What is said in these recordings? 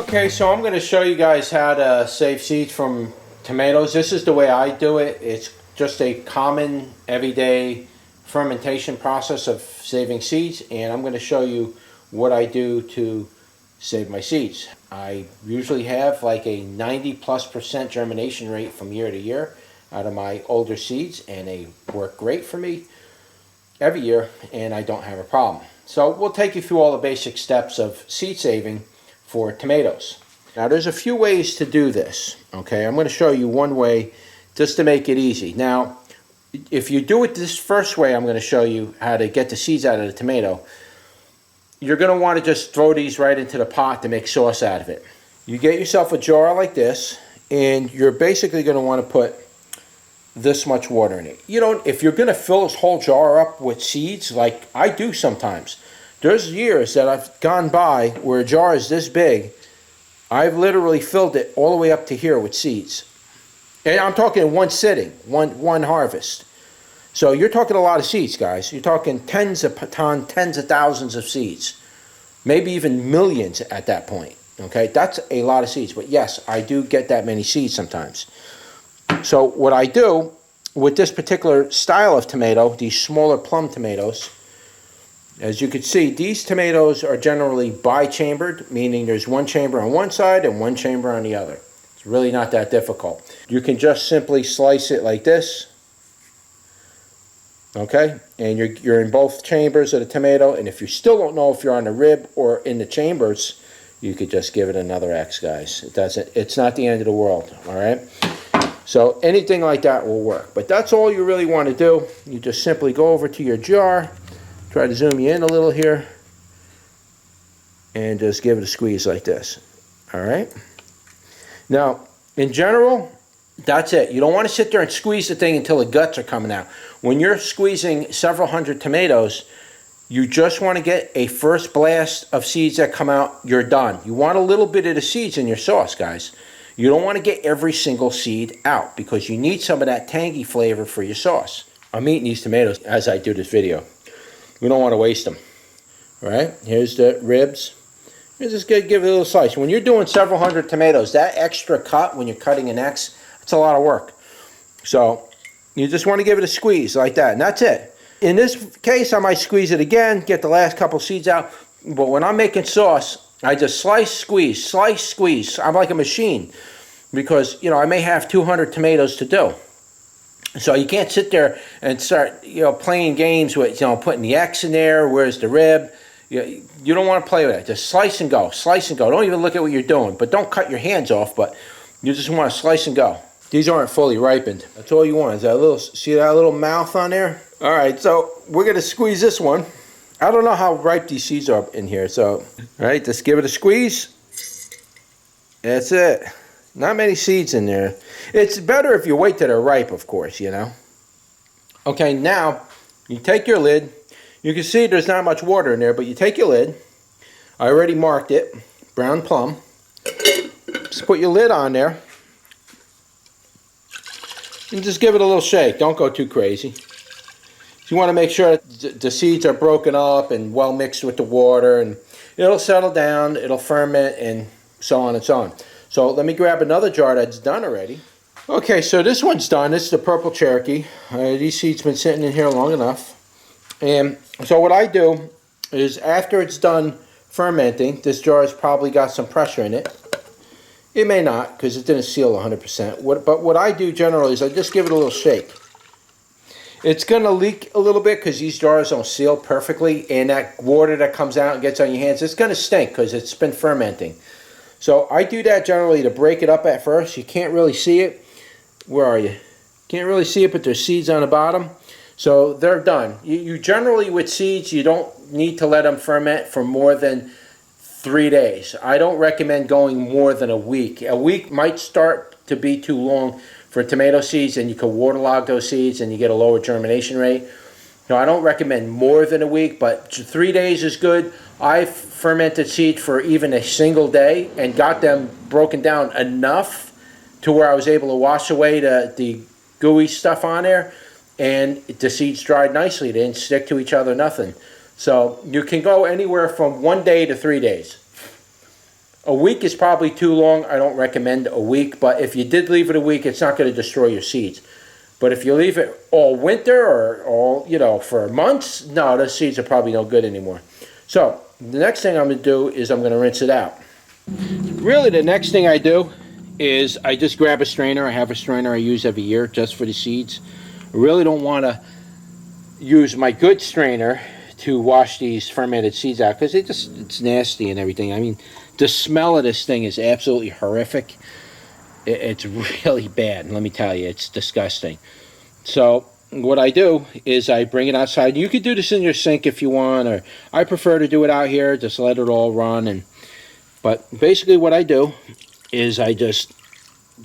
Okay, so I'm going to show you guys how to save seeds from tomatoes. This is the way I do it. It's just a common everyday fermentation process of saving seeds, and I'm going to show you what I do to save my seeds. I usually have like a 90+% germination rate from year to year out of my older seeds, and they work great for me every year, and I don't have a problem. So we'll take you through all the basic steps of seed saving for tomatoes. Now there's a few ways to do this, okay? I'm going to show you one way just to make it easy. Now, if you do it this first way, I'm going to show you how to get the seeds out of the tomato. You're going to want to just throw these right into the pot to make sauce out of it. You get yourself a jar like this, and you're basically going to want to put this much water in it. You don't, if you're going to fill this whole jar up with seeds, like I do sometimes, there's years that I've gone by where a jar is this big. I've literally filled it all the way up to here with seeds. And I'm talking in one sitting, one harvest. So you're talking a lot of seeds, guys. You're talking tens of thousands of seeds. Maybe even millions at that point. Okay, that's a lot of seeds. But yes, I do get that many seeds sometimes. So what I do with this particular style of tomato, these smaller plum tomatoes, as you can see, these tomatoes are generally bi-chambered, meaning there's one chamber on one side and one chamber on the other. It's really not that difficult. You can just simply slice it like this, okay? And you're in both chambers of the tomato, and if you still don't know if you're on the rib or in the chambers, you could just give it another X, guys. It's not the end of the world, all right? So anything like that will work. But that's all you really want to do. You just simply go over to your jar, try to zoom you in a little here, and just give it a squeeze like this. All right? Now, in general, that's it. You don't want to sit there and squeeze the thing until the guts are coming out. When you're squeezing several hundred tomatoes, you just want to get a first blast of seeds that come out, you're done. You want a little bit of the seeds in your sauce, guys. You don't want to get every single seed out because you need some of that tangy flavor for your sauce. I'm eating these tomatoes as I do this video. We don't want to waste them. All right, here's the ribs. You just give it a little slice. When you're doing several hundred tomatoes, that extra cut when you're cutting an X, it's a lot of work. So you just want to give it a squeeze like that, and that's it. In this case, I might squeeze it again, get the last couple seeds out. But when I'm making sauce, I just slice, squeeze. I'm like a machine because, you know, I may have 200 tomatoes to do. So you can't sit there and start, you know, playing games with, you know, putting the X in there, where's the rib. You don't want to play with that. Just slice and go, slice and go. Don't even look at what you're doing, but don't cut your hands off, but you just want to slice and go. These aren't fully ripened. That's all you want. Is that little, see that little mouth on there? All right, so we're going to squeeze this one. I don't know how ripe these seeds are in here, so, all right, just give it a squeeze. That's it. Not many seeds in there. It's better if you wait till they're ripe, of course, you know. Okay, now, you take your lid. You can see there's not much water in there, but you take your lid. I already marked it, brown plum. Just put your lid on there. And just give it a little shake. Don't go too crazy. You want to make sure the seeds are broken up and well mixed with the water, and it'll settle down, it'll ferment, and so on and so on. So let me grab another jar that's done already. Okay, so this one's done. This is the purple Cherokee. These seeds have been sitting in here long enough. And so what I do is after it's done fermenting, this jar has probably got some pressure in it. It may not because it didn't seal 100%. But what I do generally is I just give it a little shake. It's going to leak a little bit because these jars don't seal perfectly, and that water that comes out and gets on your hands, it's going to stink because it's been fermenting. So I do that generally to break it up at first. You can't really see it. Where are you? Can't really see it, but there's seeds on the bottom. So they're done. You generally, with seeds, you don't need to let them ferment for more than 3 days. I don't recommend going more than a week. A week might start to be too long for tomato seeds, and you can waterlog those seeds and you get a lower germination rate. No, I don't recommend more than a week, but 3 days is good. I've fermented seeds for even a single day and got them broken down enough to where I was able to wash away the gooey stuff on there, and the seeds dried nicely. They didn't stick to each other, nothing. So you can go anywhere from 1 day to 3 days. A week is probably too long. I don't recommend a week, but if you did leave it a week, it's not going to destroy your seeds. But if you leave it all winter or all, for months, no, the seeds are probably no good anymore. So the next thing I'm going to do is I'm going to rinse it out. Really, the next thing I do is I just grab a strainer. I have a strainer I use every year just for the seeds. I really don't want to use my good strainer to wash these fermented seeds out because it's nasty and everything. I mean, the smell of this thing is absolutely horrific. It's really bad, let me tell you. It's disgusting. So what I do is I bring it outside. You could do this in your sink if you want, or I prefer to do it out here. Just let it all run. But basically what I do is I just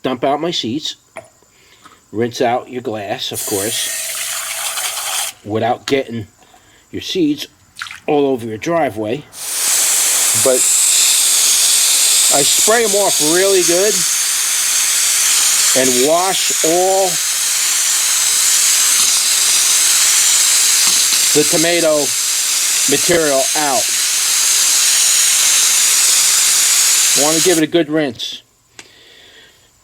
dump out my seeds, rinse out your glass, of course, without getting your seeds all over your driveway. But I spray them off really good and wash all the tomato material out. You want to give it a good rinse.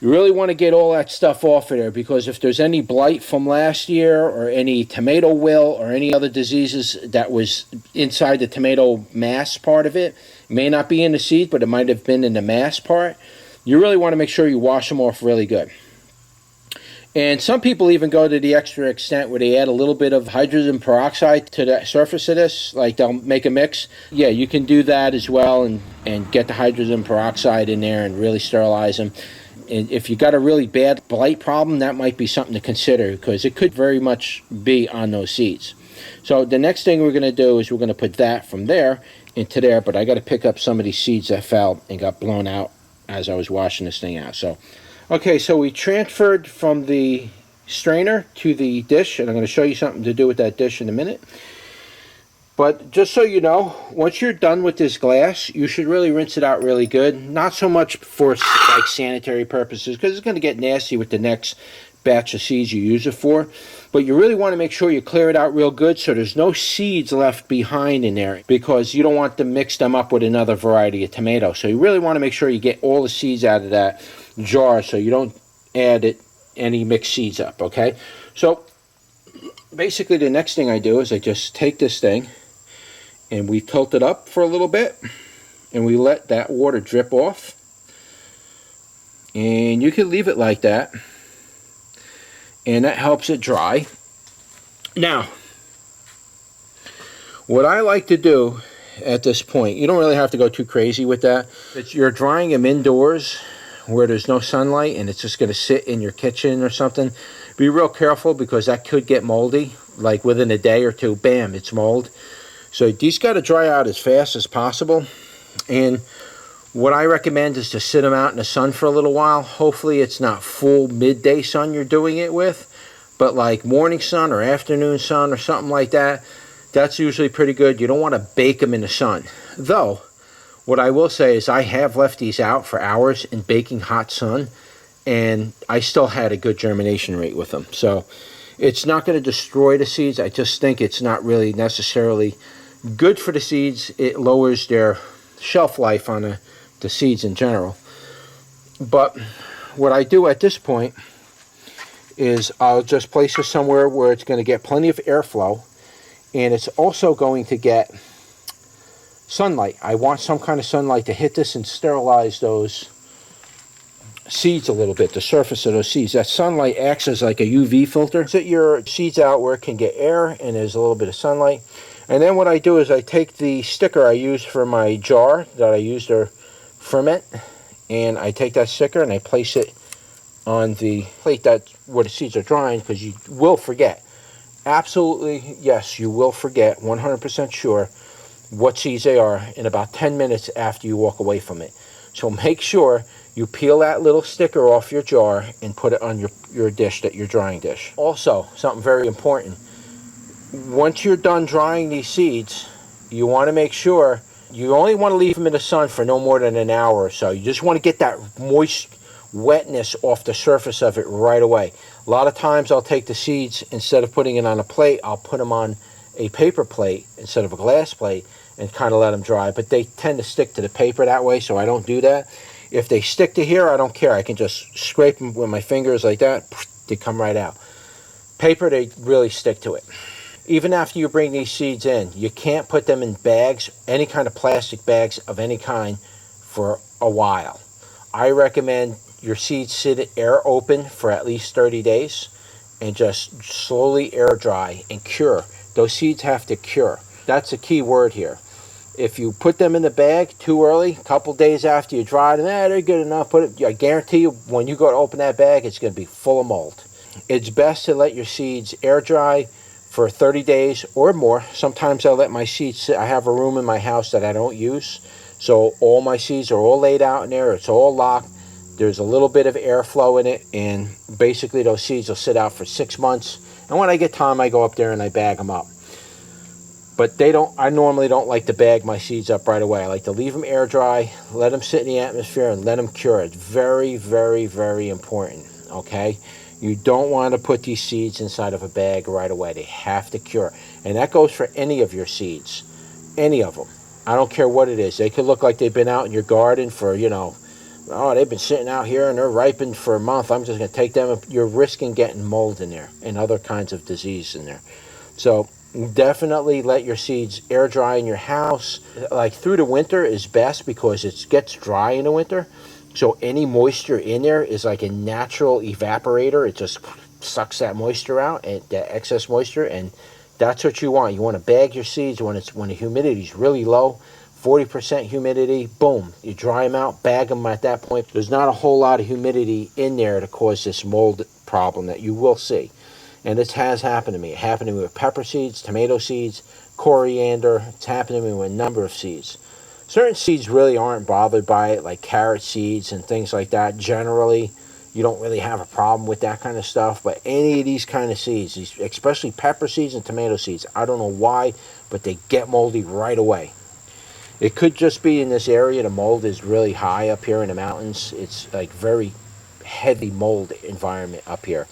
You really want to get all that stuff off of there, because if there's any blight from last year or any tomato wilt or any other diseases that was inside the tomato mass part of it, may not be in the seed, but it might have been in the mass part, you really want to make sure you wash them off really good. And some people even go to the extra extent where they add a little bit of hydrogen peroxide to the surface of this, like they'll make a mix. Yeah, you can do that as well and get the hydrogen peroxide in there and really sterilize them. And if you got a really bad blight problem, that might be something to consider, because it could very much be on those seeds. So the next thing we're going to do is we're going to put that from there into there, but I got to pick up some of these seeds that fell and got blown out as I was washing this thing out. So, okay, so we transferred from the strainer to the dish, and I'm going to show you something to do with that dish in a minute. But just so you know, once you're done with this glass, you should really rinse it out really good. Not so much for like sanitary purposes, because it's going to get nasty with the next batch of seeds you use it for. But you really want to make sure you clear it out real good so there's no seeds left behind in there, because you don't want to mix them up with another variety of tomato. So you really want to make sure you get all the seeds out of that jar so you don't add any mixed seeds up, okay? So basically the next thing I do is I just take this thing and we tilt it up for a little bit and we let that water drip off. And you can leave it like that, and that helps it dry. Now, what I like to do at this point, you don't really have to go too crazy with that. You're drying them indoors where there's no sunlight and it's just going to sit in your kitchen or something. Be real careful, because that could get moldy. Like within a day or two, bam, it's mold. So these got to dry out as fast as possible. And what I recommend is to sit them out in the sun for a little while. Hopefully it's not full midday sun you're doing it with, but like morning sun or afternoon sun or something like that. That's usually pretty good. You don't want to bake them in the sun. Though, what I will say is I have left these out for hours in baking hot sun, and I still had a good germination rate with them. So it's not going to destroy the seeds. I just think it's not really necessarily good for the seeds. It lowers their shelf life on the seeds in general. But what I do at this point is I'll just place it somewhere where it's going to get plenty of airflow, and it's also going to get sunlight. I want some kind of sunlight to hit this and sterilize those seeds a little bit, the surface of those seeds. That sunlight acts as like a UV filter. Sit your seeds out where it can get air and there's a little bit of sunlight. And then what I do is I take the sticker I use for my jar that I use to ferment, and I take that sticker and I place it on the plate that where the seeds are drying, because you will forget. Absolutely, yes, you will forget, 100% sure, what seeds they are in about 10 minutes after you walk away from it. So make sure you peel that little sticker off your jar and put it on your dish, your drying dish. Also, something very important. Once you're done drying these seeds, you want to make sure you only want to leave them in the sun for no more than an hour or so. You just want to get that moist wetness off the surface of it right away. A lot of times I'll take the seeds, instead of putting it on a plate, I'll put them on a paper plate instead of a glass plate, and kind of let them dry. But they tend to stick to the paper that way, so I don't do that. If they stick to here, I don't care. I can just scrape them with my fingers like that. They come right out. Paper, they really stick to it. Even after you bring these seeds in, you can't put them in bags, any kind of plastic bags of any kind, for a while. I recommend your seeds sit air open for at least 30 days and just slowly air dry and cure. Those seeds have to cure. That's a key word here. If you put them in the bag too early, a couple days after you dry them, they're good enough. I guarantee you, when you go to open that bag, it's going to be full of mold. It's best to let your seeds air dry for 30 days or more. Sometimes I let my seeds sit. I have a room in my house that I don't use, so all my seeds are all laid out in there. It's all locked. There's a little bit of airflow in it, and basically those seeds will sit out for 6 months. And when I get time, I go up there and I bag them up. But I normally don't like to bag my seeds up right away. I like to leave them air dry, let them sit in the atmosphere, and let them cure. It's very, very, very important, okay? You don't want to put these seeds inside of a bag right away. They have to cure. And that goes for any of your seeds, any of them. I don't care what it is. They could look like they've been out in your garden for, oh, they've been sitting out here and they're ripened for a month. I'm just going to take them. You're risking getting mold in there and other kinds of disease in there. So definitely let your seeds air dry in your house. Like through the winter is best because it gets dry in the winter. So any moisture in there is like a natural evaporator. It just sucks that moisture out, and that excess moisture, and that's what you want. You want to bag your seeds when the humidity is really low, 40% humidity, boom. You dry them out, bag them at that point. There's not a whole lot of humidity in there to cause this mold problem that you will see. And this has happened to me. It happened to me with pepper seeds, tomato seeds, coriander. It's happened to me with a number of seeds. Certain seeds really aren't bothered by it, like carrot seeds and things like that. Generally, you don't really have a problem with that kind of stuff. But any of these kind of seeds, especially pepper seeds and tomato seeds, I don't know why, but they get moldy right away. It could just be in this area. The mold is really high up here in the mountains. It's like very heavy mold environment up here.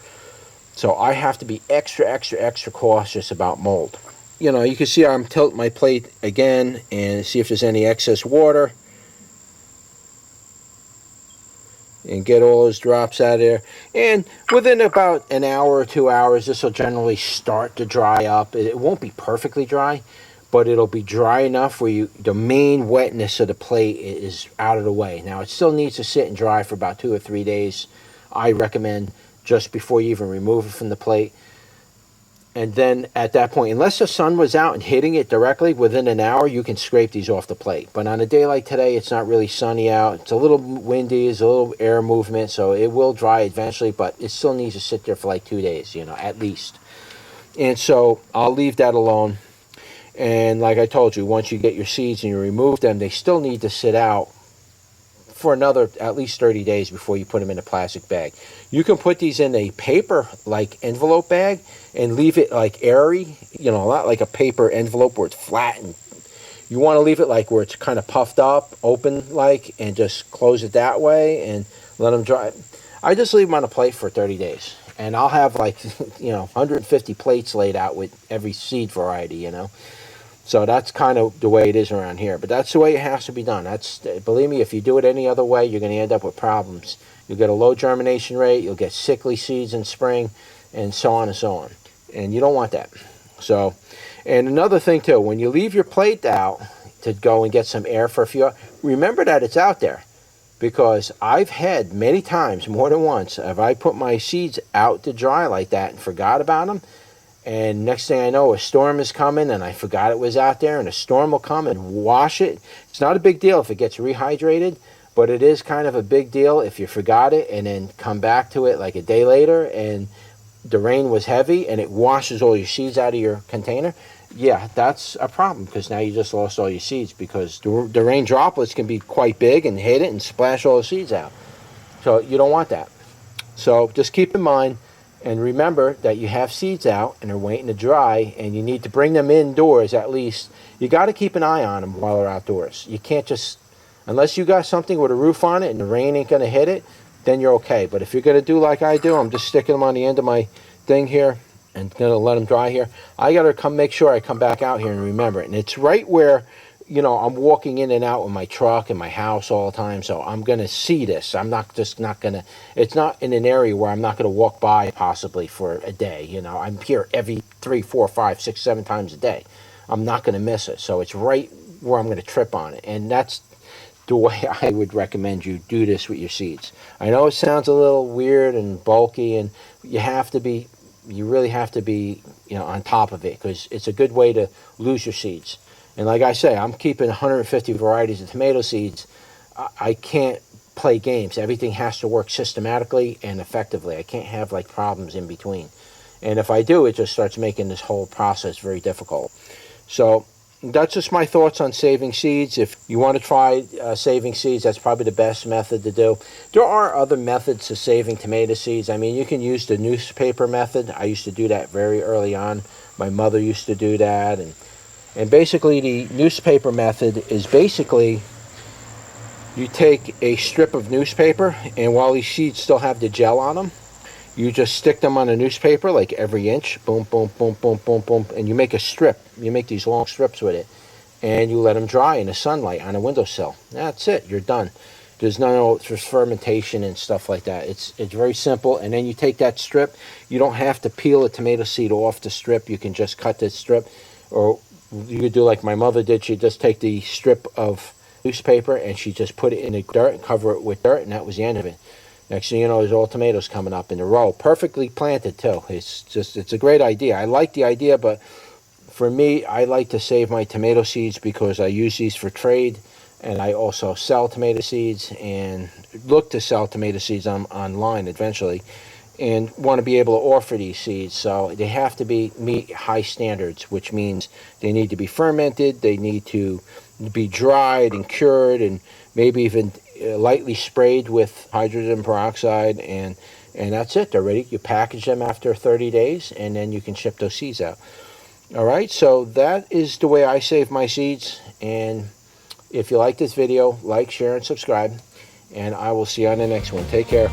So I have to be extra, extra, extra cautious about mold. You can see I'm tilting my plate again and see if there's any excess water. And get all those drops out of there. And within about an hour or 2 hours, this will generally start to dry up. It won't be perfectly dry, but it'll be dry enough where the main wetness of the plate is out of the way. Now, it still needs to sit and dry for about 2 or 3 days. I recommend just before you even remove it from the plate. And then at that point, unless the sun was out and hitting it directly, within an hour, you can scrape these off the plate. But on a day like today, it's not really sunny out. It's a little windy, there's a little air movement, so it will dry eventually, but it still needs to sit there for like 2 days, at least. And so I'll leave that alone. And like I told you, once you get your seeds and you remove them, they still need to sit out for another at least 30 days before you put them in a plastic bag. You can put these in a paper like envelope bag and leave it like airy, not like a paper envelope where it's flat, and you want to leave it like where it's kind of puffed up, open like, and just close it that way and let them dry. I just leave them on a plate for 30 days, and I'll have like 150 plates laid out with every seed variety. So that's kind of the way it is around here. But that's the way it has to be done. Believe me, if you do it any other way, you're going to end up with problems. You'll get a low germination rate, you'll get sickly seeds in spring, and so on and so on. And you don't want that. So, and another thing too, when you leave your plate out to go and get some air for a few hours, remember that it's out there. Because I've had many times, more than once, if I put my seeds out to dry like that and forgot about them, and next thing I know, a storm is coming, and I forgot it was out there, and a storm will come and wash it. It's not a big deal if it gets rehydrated, but it is kind of a big deal if you forgot it and then come back to it like a day later, and the rain was heavy, and it washes all your seeds out of your container. Yeah, that's a problem, because now you just lost all your seeds, because the rain droplets can be quite big and hit it and splash all the seeds out. So you don't want that. So just keep in mind, and remember that you have seeds out and they're waiting to dry, and you need to bring them indoors at least. You got to keep an eye on them while they're outdoors. You can't just, unless you got something with a roof on it and the rain ain't going to hit it, then you're okay. But if you're going to do like I do, I'm just sticking them on the end of my thing here and going to let them dry here. I got to make sure I come back out here and remember it. And it's right where you know, I'm walking in and out with my truck and my house all the time, so I'm going to see this. I'm not just not going to, it's not in an area where I'm not going to walk by possibly for a day. You know, I'm here every 3, 4, 5, 6, 7 times a day. I'm not going to miss it. So it's right where I'm going to trip on it. And that's the way I would recommend you do this with your seeds. I know it sounds a little weird and bulky, and you have to be, you really have to be, you know, on top of it, because it's a good way to lose your seeds. And like I say, I'm keeping 150 varieties of tomato seeds. I can't play games. Everything has to work systematically and effectively. I can't have like problems in between. And if I do, it just starts making this whole process very difficult. So that's just my thoughts on saving seeds. If you want to try saving seeds, that's probably the best method to do. There are other methods to saving tomato seeds. I mean, you can use the newspaper method. I used to do that very early on. My mother used to do that. And basically, the newspaper method is basically you take a strip of newspaper, and while these seeds still have the gel on them, you just stick them on a newspaper like every inch, boom, boom, boom, boom, boom, boom, and you make a strip. You make these long strips with it, and you let them dry in the sunlight on a windowsill. That's it. You're done. There's there's fermentation and stuff like that. It's very simple. And then you take that strip. You don't have to peel a tomato seed off the strip. You can just cut this strip, or you could do like my mother did. She'd just take the strip of newspaper and she just put it in the dirt and cover it with dirt, and that was the end of it. Next thing you know, there's all tomatoes coming up in a row, perfectly planted too. It's a great idea. I like the idea, but for me, I like to save my tomato seeds because I use these for trade, and I also sell tomato seeds and look to sell tomato seeds online eventually, and want to be able to offer these seeds. So they have to meet high standards, which means they need to be fermented, they need to be dried and cured, and maybe even lightly sprayed with hydrogen peroxide, and that's it. They're ready. You package them after 30 days, and then you can ship those seeds out. All right, so that is the way I save my seeds. And if you like this video, like, share, and subscribe, and I will see you on the next one. Take care.